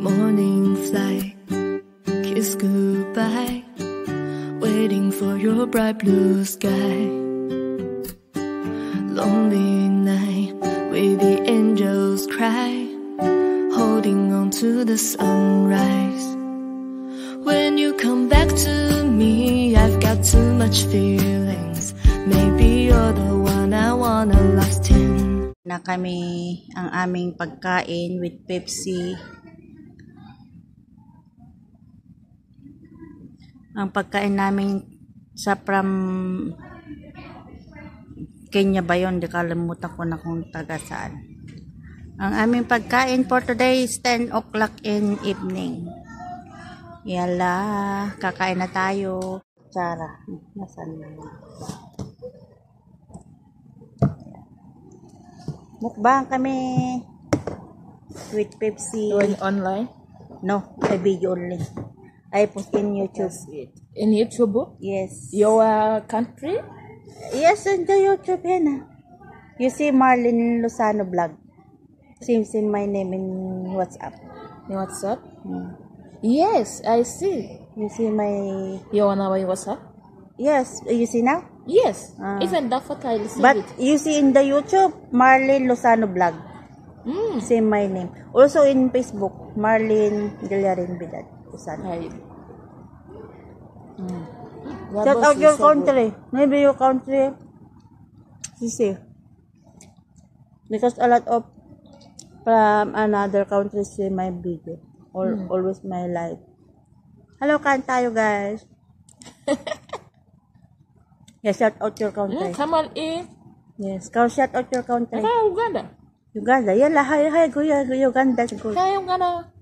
Morning flight, kiss goodbye, waiting for your bright blue sky. Lonely night, with the angels cry, holding on to the sunrise. When you come back to me, I've got too much feelings. Maybe you're the one I wanna last in. Na kami ang aming pagkain with Pepsi. Ang pagkain namin sa from Kenya ba yun? Di kalimutan ko na kung taga saan. Ang aming pagkain for today is 10 o'clock in evening. Yala, kakain na tayo. Tsara, nasaan na? Mukbang kami with Pepsi. Doing online? No, a video only. I put in YouTube. In YouTube? Yes. Your country? Yes, in the YouTube here. You see Marlene Lozano vlog. See my name in WhatsApp. In WhatsApp? Yes, I see. You see my... You wanna buy WhatsApp? Yes, you see now? Yes. Even that photo I see But it. you see in the YouTube, Marlene Lozano vlog. See my name. Also in Facebook, Marlene Gallarin Bidad Lozano. Check out your country. Maybe your country. You see. Because a lot of from another country see my video. Or always my live. Hello, kain tayo guys. Yes, shout out your country. Come on in. Yes, shout out your country. Hi, Uganda. Uganda. Yala, hi, Uganda. Good. Hi, Uganda.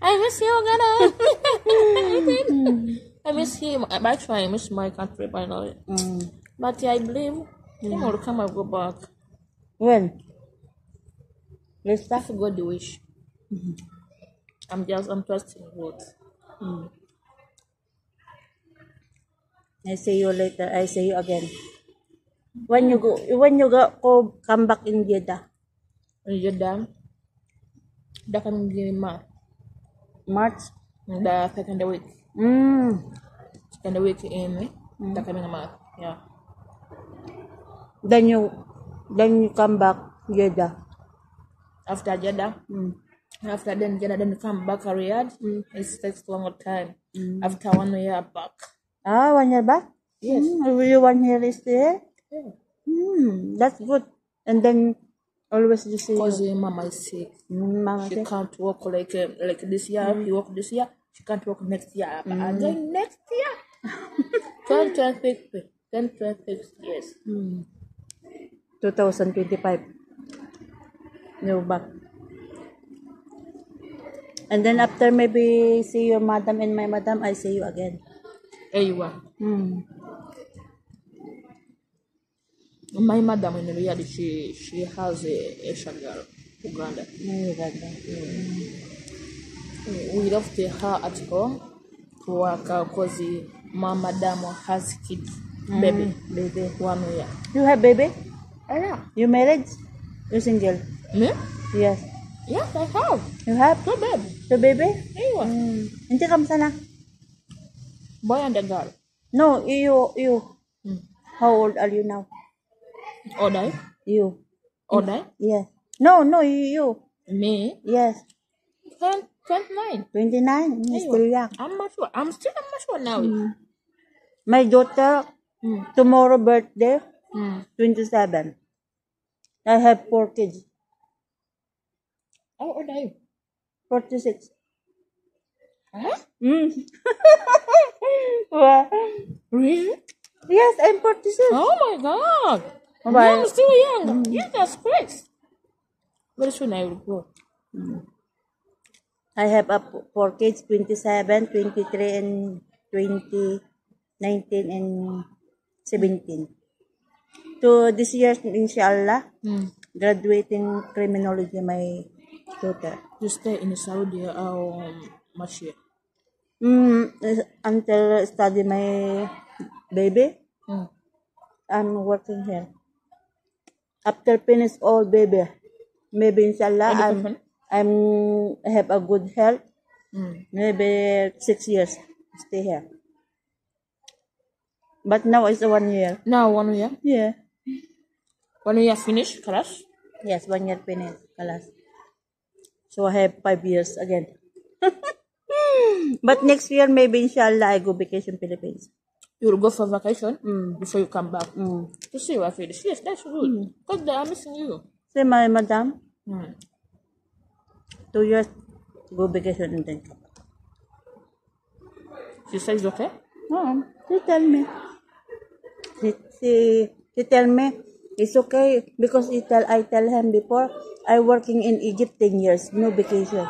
I miss you, Uganda. I miss him. Actually, I miss my country by now. But I believe he will come and go back. When? Lista? If God wish. I'm trusting God. I see you later. I see you again. When you come back in Jeddah? Jeddah. The coming March? The second week. Second week in the coming month. Yeah. Then you come back Jeddah. After Jeddah. After then Jeddah, then come back Riyadh. It takes longer time. After 1 year back. 1 year back? Yes. You 1 year is there? Yeah. That's good. And then always you see Because Mama is sick. Mama She said, can't work like this year. You work this year. She can't work next year. But again next year. 2026. Yes. 2025. No back. And then after maybe see your madam and my madam, I see you again. Aywa. My madam in Riyadh, she has a Asian girl, Uganda. Uganda. We left her at home to work because my madam has kids, baby, 1 year. You have baby? Yeah. You married? You single? Me? Yes. Yes, I have. You have? 2 baby. The baby? Aywa. Hindi ka sana? Boy and a girl. No, you. How old are you now? Oday? You. Oday? Yes. No, you. Me? Yes. 29. 29. You're still young. I'm mature. I'm mature now. My daughter, tomorrow birthday, 27. I have 4 kids. How old are you? 46. Huh? Wow. Really? Yes, I'm 46. Oh my God. Bye. I'm still young. Jesus Christ. Very soon I will grow. I have 4 kids, 27, 23, and 20, 19, and 17. So this year, inshallah, graduating criminology, my daughter. You stay in Saudi much year? Until study my baby, I'm working here. After finish all baby, maybe inshallah, I have a good health, maybe 6 years stay here. But now it's 1 year. Now 1 year. Yeah. 1 year finished class. Yes, 1 year finished class. So I have 5 years again. But next year, maybe inshallah, I go vacation Philippines. You will go for vacation before you come back to see your face. Yes, that's good. Because they are missing you. Say my madam, 2 years go vacation and then come. She says okay. She tell me. She tell me it's okay because I tell him before I working in Egypt 10 years, no vacation.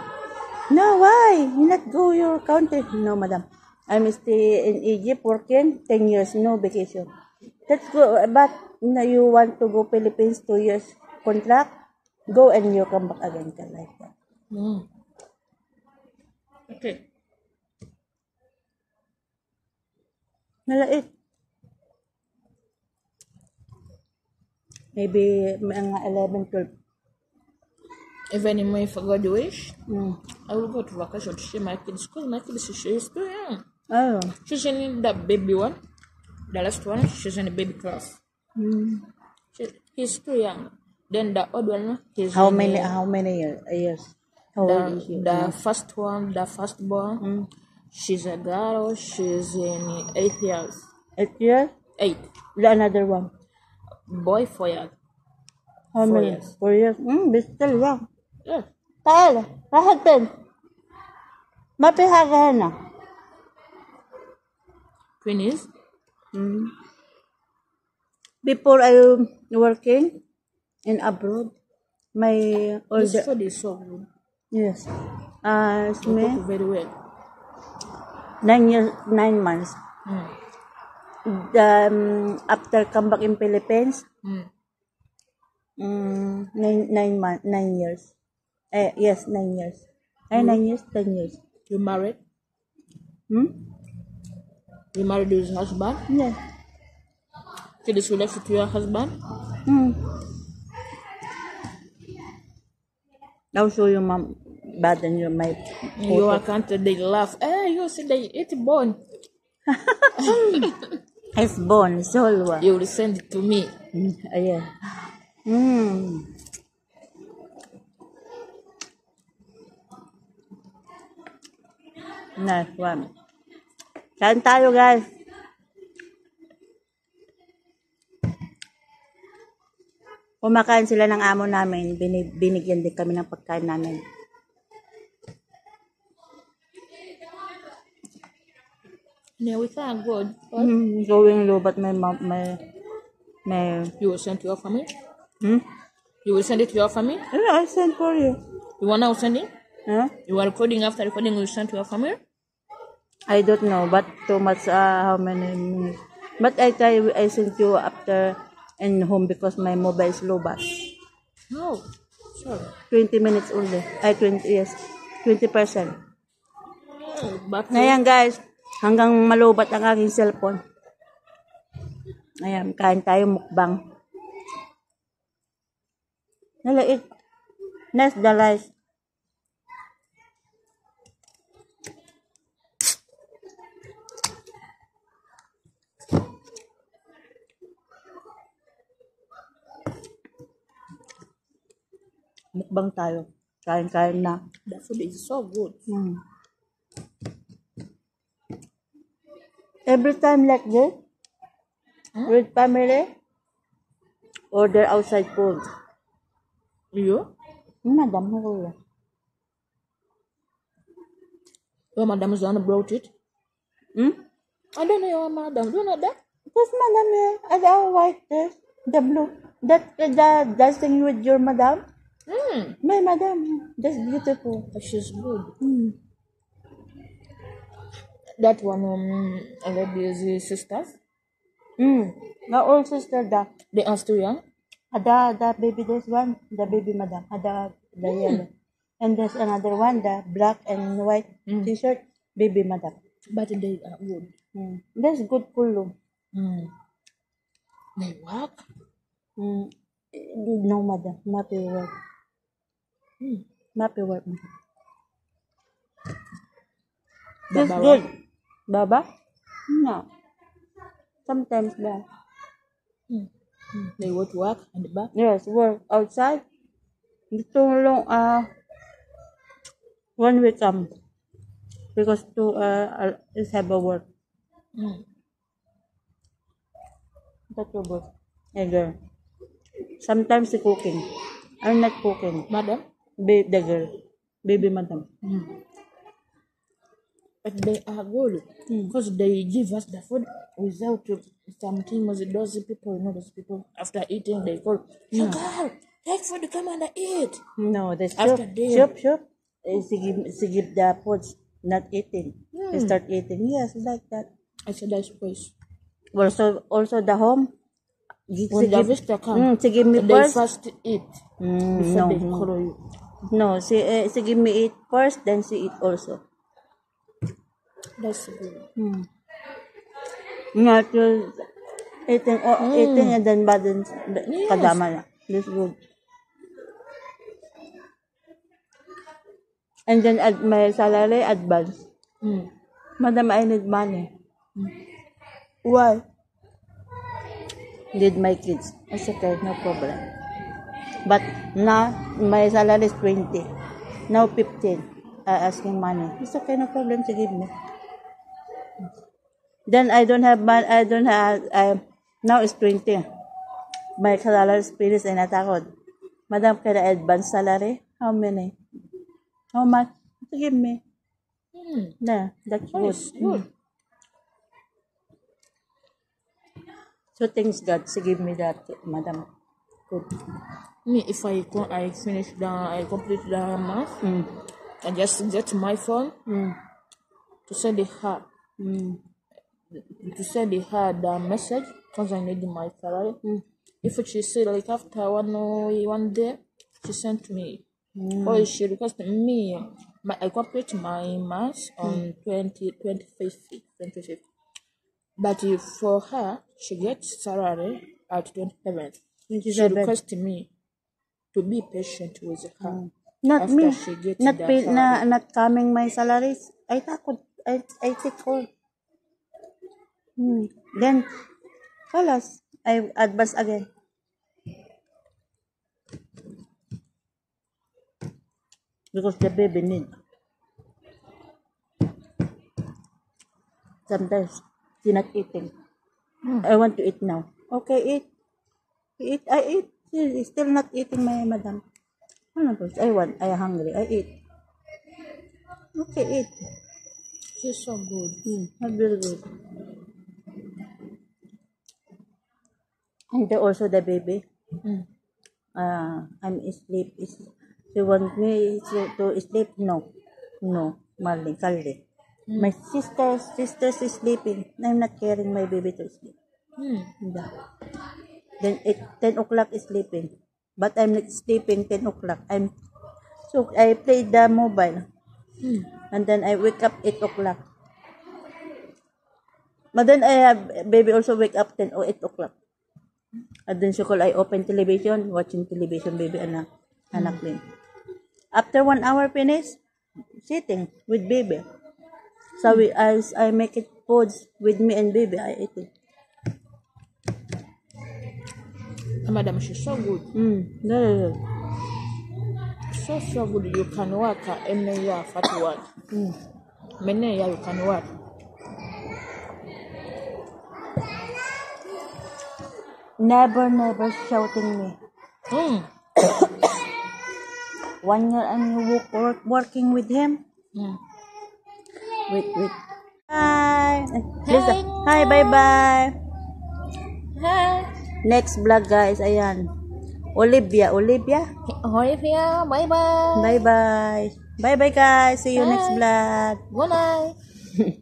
No, why? You not go your country? No, madam. I'm stay in Egypt working 10 years, no vacation. That's good. But you want to go Philippines 2 years contract, go and you come back again like that. Okay. Malait. Maybe mga 11, 12. Even if I graduate, I will go to vacation to see my kids because my kids she's too young. Oh. She's in the baby one, the last one. She's in the baby class. He's too young. Then the old one, he's How in many years? How old is she? the first one, the firstborn. She's a girl. She's in 8 years. 8 years? 8. The another one. Boy 4 years. How 4 many? years. 4 years. But still young. Yeah. Taal, rahatin. Mapihagahan na. Twins. Before I working in abroad, my This older, food is so good. yes, it's You me, cook very well. 9 months. After come back in Philippines, 9 years. Yes, 9 years. 9 years, 10 years. You married? You married with your husband? Yes. Kids you left to your husband? I'll show you, mom, bad and my In your country, they laugh. You see, they eat bone. It's bone, it's whole one. You will send it to me. Yeah. Nice one. Kain tayo, guys. Kumakain sila ng amo namin. Binigyan din kami ng pagkain namin. Yeah, we thank God. Going low, but my mom, my You will send to your family? Hmm? You will send it to your family? Yeah, I sent for you. You want now sending? Huh? You are recording, after recording, you send to your family? I don't know, but too much, how many minutes. But I sent you after in home because my mobile is low bat. No. Sorry. 20 minutes only. 20, yes. 20%. But Ayan guys, hanggang malubat ang aking cellphone. Ayan, kain tayo mukbang. Nalait. Nice the rice. Mukbang tayo. Kain-kain na. the food is so good. Every time like this, with family, order outside food. You? Madam, ako yan. Your madam is the one who brought it? I don't know your madam. Do you know that? Yes, madam, yeah. And white dress, the blue. That thing with your madam? My madam, that's beautiful. She's good. That one, lady's sisters, My old sister, they are still young. the baby, there's one, the baby madam, the yellow. And there's another one, the black and white t-shirt, baby madam. But they are good. That's good pulo. They work. No, madam, not your work. Mapi work. It's Baba good. Baba? No. Sometimes ba? They go to work and back. Yes, work outside. Dito long 1 week because to is have a work. That's your work. Yeah, girl. Sometimes the cooking. I'm not cooking. Madam, The girl. Baby madam. but they are good because they give us the food without something. Those people, those people after eating they call, "Hey girl, take food, come and eat." No, the After soup. dinner. Soup. She give the food, not eating. They start eating. Yes, like that. I said that's place. Also the home. When the visitor come, She give me they first. first eat before they call you. No, she give me eat first, then she eat also. That's good. Not just eating and then balance kadama na. This good. And then my salary advance. Madam, I need money. Why? Need my kids. It's okay, no problem. But now my salary is 20. Now 15. Asking money. It's okay, no problem to give me. Then I don't have money. Now it's 20. My salary is finished and natakot. Madam, can I advance salary? How many? How much? To give me. Yeah, that's good. Good. So thanks God, she give me that, madam. Good. Me, if I complete the math, I just get my phone to send her. To send her the message because I need my salary. If she say like after one day, she sent me. Or she requested me. I complete my math on 25th. But for her, she gets salary at 27th. She requested me to be patient with her. Not after me. she gets Not the pay, salary. not coming my salaries. I takot. I take all. Then, kalas. I advance again. Because the baby need. Sometimes, she not eating. I want to eat now. Okay, eat. Eat. I eat. She is still not eating, my madam. Ano ba? I hungry. I eat. Okay, eat. She's so good. Not very good. And also the baby. I'm asleep. She want me to sleep? No. Marley, Kalli. My sister is sleeping. I'm not carrying my baby to sleep. Yeah. Then 10 o'clock is sleeping. But I'm not sleeping 10 o'clock. So I play the mobile. And then I wake up 8 o'clock. But then I have baby also wake up 10 or 8 o'clock. And then so I open television, watching television, baby anak din. After 1 hour finish, sitting with baby. So as I make it foods with me and baby, I eat it. Madam, she's so good. Very good. So good. You can work any year for work. Many year you can work. Never shouting me. 1 year I'm working with him. Wait. Hi. Hi, bye. Hi. Next vlog, guys. Ayan. Olivia. Olivia, bye-bye. Bye, guys. See you next vlog. Good night.